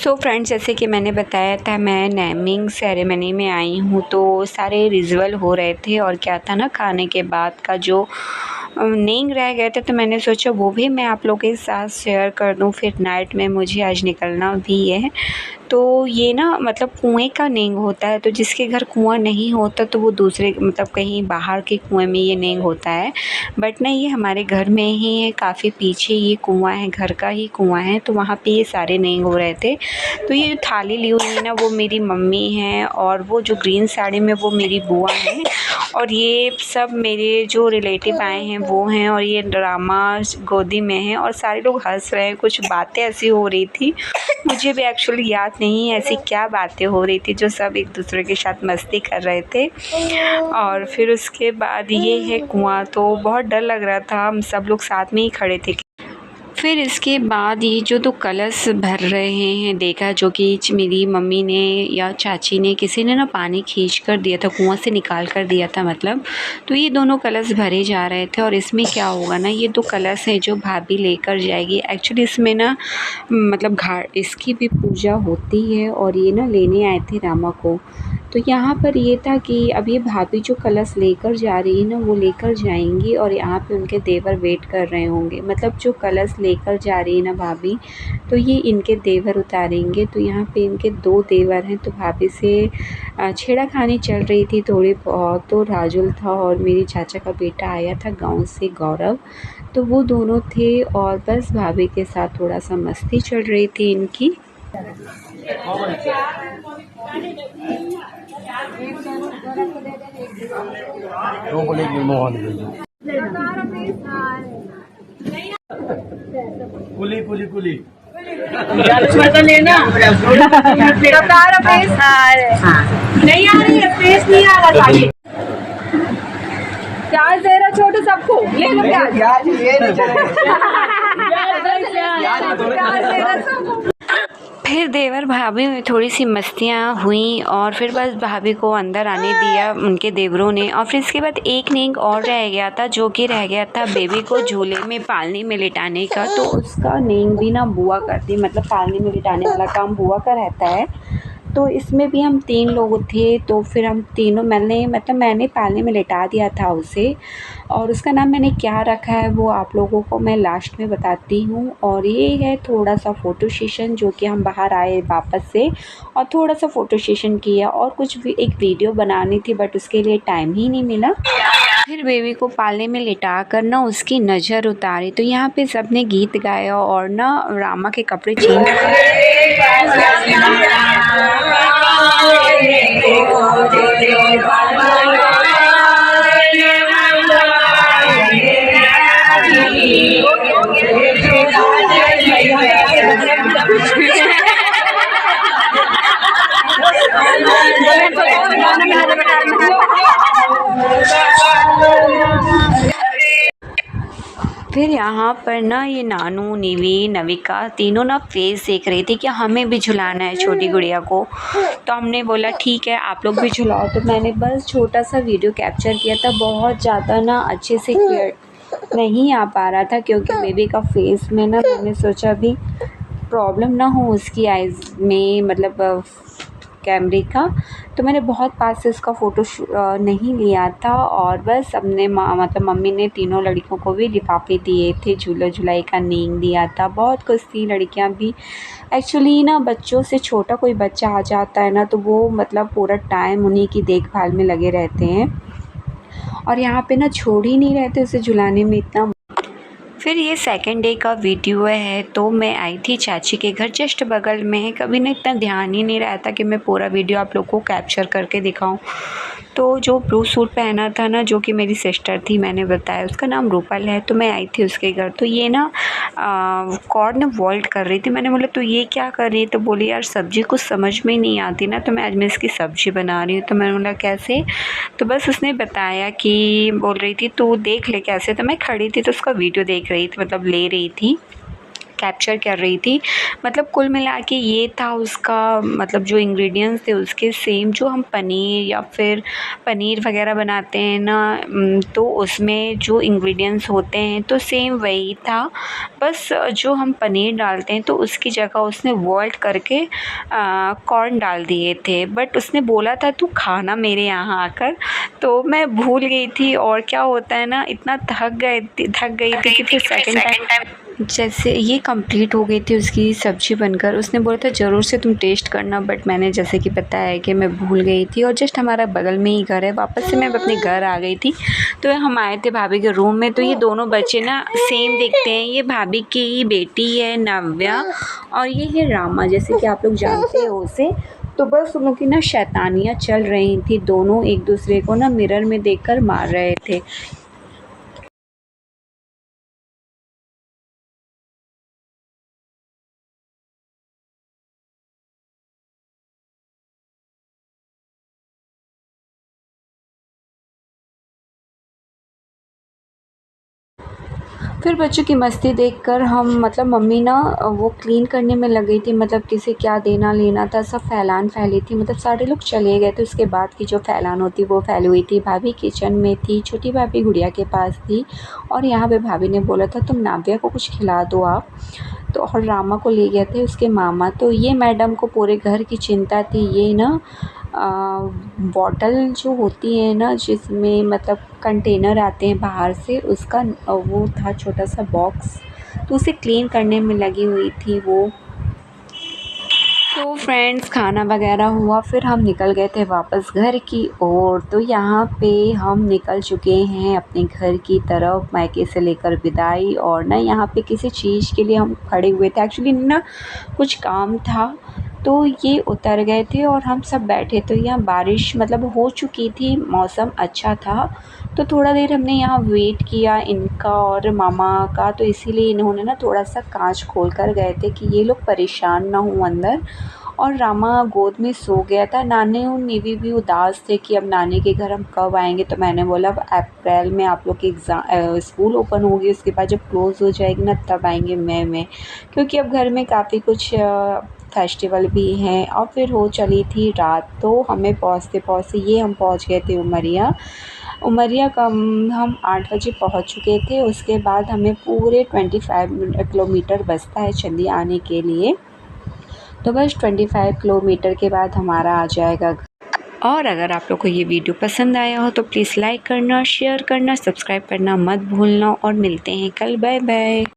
So friends, जैसे कि मैंने बताया था मैं नेमिंग सेरेमनी में आई हूँ, तो सारे रिचुअल हो रहे थे और क्या था ना, खाने के बाद का जो नेम रह गए थे तो मैंने सोचा वो भी मैं आप लोगों के साथ शेयर कर दूँ। फिर नाइट में मुझे आज निकलना भी है। तो ये ना मतलब कुएँ का नेंग होता है, तो जिसके घर कुआँ नहीं होता तो वो दूसरे मतलब कहीं बाहर के कुएँ में ये नेंग होता है। बट नहीं, ये हमारे घर में ही है, काफ़ी पीछे ये कुआँ है, घर का ही कुआँ है, तो वहाँ पे ये सारे नेंग हो रहे थे। तो ये जो थाली ली हुई है ना, वो मेरी मम्मी है और वो जो ग्रीन साड़ी में वो मेरी बुआ है और ये सब मेरे जो रिलेटिव आए हैं वो हैं और ये ड्रामा गोदी में है और सारे लोग हंस रहे हैं। कुछ बातें ऐसी हो रही थी, मुझे भी एक्चुअली याद नहीं ऐसी क्या बातें हो रही थी, जो सब एक दूसरे के साथ मस्ती कर रहे थे। और फिर उसके बाद ये है कुआँ, तो बहुत डर लग रहा था, हम सब लोग साथ में ही खड़े थे। फिर इसके बाद ये जो तो कलश भर रहे हैं देखा, जो कि मेरी मम्मी ने या चाची ने किसी ने ना पानी खींच कर दिया था, कुआं से निकाल कर दिया था मतलब। तो ये दोनों कलश भरे जा रहे थे और इसमें क्या होगा ना, ये दो कलश हैं जो भाभी लेकर जाएगी। एक्चुअली इसमें ना मतलब घाट इसकी भी पूजा होती है और ये ना लेने आए थे रामा को। तो यहाँ पर ये था कि अब ये भाभी जो कलश लेकर जा रही है ना, वो लेकर जाएंगी और यहाँ पे उनके देवर वेट कर रहे होंगे। मतलब जो कलश लेकर जा रही है ना भाभी, तो ये इनके देवर उतारेंगे। तो यहाँ पे इनके दो देवर हैं, तो भाभी से छेड़ाखानी चल रही थी थोड़ी बहुत। तो राजुल था और मेरी चाचा का बेटा आया था गाँव से, गौरव, तो वो दोनों थे और बस भाभी के साथ थोड़ा सा मस्ती चल रही थी इनकी। कुली कुली कुली लेना नहीं आ रही है, फेस नहीं आ रहा साड़ी। प्याज दे रहा छोटू सबको, ले लो प्याज। फिर देवर भाभी में थोड़ी सी मस्तियाँ हुई और फिर बस भाभी को अंदर आने दिया उनके देवरों ने। और फिर इसके बाद एक नेंग और रह गया था, जो कि रह गया था बेबी को झूले में पालने में लिटाने का। तो उसका नेंग भी ना बुआ करती, मतलब पालने में लिटाने वाला काम बुआ का रहता है। तो इसमें भी हम 3 लोग थे, तो फिर हम तीनों मैंने पालने में लिटा दिया था उसे। और उसका नाम मैंने क्या रखा है वो आप लोगों को मैं लास्ट में बताती हूँ। और ये है थोड़ा सा फ़ोटो सेशन, जो कि हम बाहर आए वापस से और थोड़ा सा फ़ोटो सेशन किया और कुछ भी एक वीडियो बनानी थी, बट उसके लिए टाइम ही नहीं मिला। फिर बेबी को पालने में लिटा कर ना उसकी नज़र उतारी। तो यहाँ पे सबने गीत गाया और ना रामा के कपड़े चेंज फिर यहाँ पर ना ये नानू, नीवी, नविका तीनों ना फेस देख रही थी कि हमें भी झुलाना है छोटी गुड़िया को। तो हमने बोला ठीक है आप लोग भी झुलाओ। तो मैंने बस छोटा सा वीडियो कैप्चर किया था, बहुत ज़्यादा ना अच्छे से क्लियर नहीं आ पा रहा था, क्योंकि बेबी का फेस में ना मैंने सोचा अभी प्रॉब्लम ना हो उसकी आइज़ में, मतलब कैमरे का। तो मैंने बहुत पास से उसका फ़ोटो नहीं लिया था और बस अपने मतलब मम्मी ने तीनों लड़कियों को भी लिफाफे दिए थे, झूला झुलाई का नेंग दिया था, बहुत कुछ थी। लड़कियां भी एक्चुअली ना बच्चों से छोटा कोई बच्चा आ जाता है ना, तो वो मतलब पूरा टाइम उन्हीं की देखभाल में लगे रहते हैं और यहाँ पे ना छोड़ ही नहीं रहते उसे झुलाने में इतना। फिर ये सेकंड डे का वीडियो है। तो मैं आई थी चाची के घर, जस्ट बगल में है। कभी ना इतना ध्यान ही नहीं रहता कि मैं पूरा वीडियो आप लोग को कैप्चर करके दिखाऊं। तो जो ब्लू सूट पहना था ना, जो कि मेरी सिस्टर थी, मैंने बताया उसका नाम रूपल है, तो मैं आई थी उसके घर। तो ये ना कॉर्न वॉल्ट कर रही थी। मैंने बोला तो ये क्या कर रही है? तो बोली यार सब्ज़ी कुछ समझ में ही नहीं आती ना, तो मैं आज मैं इसकी सब्ज़ी बना रही हूँ। तो मैंने बोला कैसे? तो बस उसने बताया कि बोल रही थी तू देख ले कैसे। तो मैं खड़ी थी तो उसका वीडियो देख रही थी, मतलब ले रही थी। कैप्चर कर रही थी। मतलब कुल मिला के ये था उसका मतलब जो इंग्रेडिएंट्स थे उसके सेम, जो हम पनीर या फिर पनीर वग़ैरह बनाते हैं ना तो उसमें जो इंग्रेडिएंट्स होते हैं तो सेम वही था। बस जो हम पनीर डालते हैं तो उसकी जगह उसने बॉइल्ड करके कॉर्न डाल दिए थे। बट उसने बोला था तू खाना मेरे यहाँ आकर, तो मैं भूल गई थी। और क्या होता है ना, इतना थक गई थी कि फिर सेकंड टाइम जैसे ये कंप्लीट हो गई थी उसकी सब्ज़ी बनकर, उसने बोला था ज़रूर से तुम टेस्ट करना। बट मैंने जैसे कि पता है कि मैं भूल गई थी। और जस्ट हमारा बगल में ही घर है, वापस से मैं अपने घर आ गई थी। तो हम आए थे भाभी के रूम में, तो ये दोनों बच्चे ना सेम दिखते हैं। ये भाभी की बेटी है नव्या और ये है रामा, जैसे कि आप लोग जानते हो उसे। तो बस उन लोग की ना शैतानियाँ चल रही थी, दोनों एक दूसरे को ना मिरर में देखकर मार रहे थे। फिर बच्चों की मस्ती देखकर हम मतलब मम्मी ना वो क्लीन करने में लग गई थी। मतलब किसे क्या देना लेना था, सब फैलान फैली थी। मतलब सारे लोग चले गए थे, उसके बाद की जो फैलान होती वो फैली हुई थी। भाभी किचन में थी, छोटी भाभी गुड़िया के पास थी और यहाँ पे भाभी ने बोला था तुम नाव्या को कुछ खिला दो आप। तो और रामा को ले गए थे उसके मामा। तो ये मैडम को पूरे घर की चिंता थी। ये ना बॉटल जो होती है ना जिसमें मतलब कंटेनर आते हैं बाहर से, उसका वो था छोटा सा बॉक्स, तो उसे क्लीन करने में लगी हुई थी वो। तो फ्रेंड्स खाना वगैरह हुआ, फिर हम निकल गए थे वापस घर की ओर। तो यहाँ पे हम निकल चुके हैं अपने घर की तरफ, मायके से लेकर विदाई। और ना यहाँ पे किसी चीज़ के लिए हम खड़े हुए थे, एक्चुअली ना कुछ काम था तो ये उतर गए थे और हम सब बैठे। तो यहाँ बारिश मतलब हो चुकी थी, मौसम अच्छा था। तो थोड़ा देर हमने यहाँ वेट किया इनका और मामा का। तो इसीलिए इन्होंने ना थोड़ा सा कांच खोल कर गए थे कि ये लोग परेशान ना हों अंदर। और रामा गोद में सो गया था। नानी और नीवी भी उदास थे कि अब नानी के घर हम कब आएंगे। तो मैंने बोला अब अप्रैल में आप लोग की स्कूल ओपन होगी, उसके बाद जब क्लोज़ हो जाएगी ना तब आएंगे मई में, क्योंकि अब घर में काफ़ी कुछ फेस्टिवल भी हैं। और फिर हो चली थी रात, तो हमें पहुँचते ये हम पहुँच गए थे उमरिया का हम 8 बजे पहुँच चुके थे। उसके बाद हमें पूरे 25 किलोमीटर बचता है चंदी आने के लिए। तो बस 25 किलोमीटर के बाद हमारा आ जाएगा घर। और अगर आप लोग को ये वीडियो पसंद आया हो तो प्लीज़ लाइक करना, शेयर करना, सब्सक्राइब करना मत भूलना। और मिलते हैं कल, बाय बाय।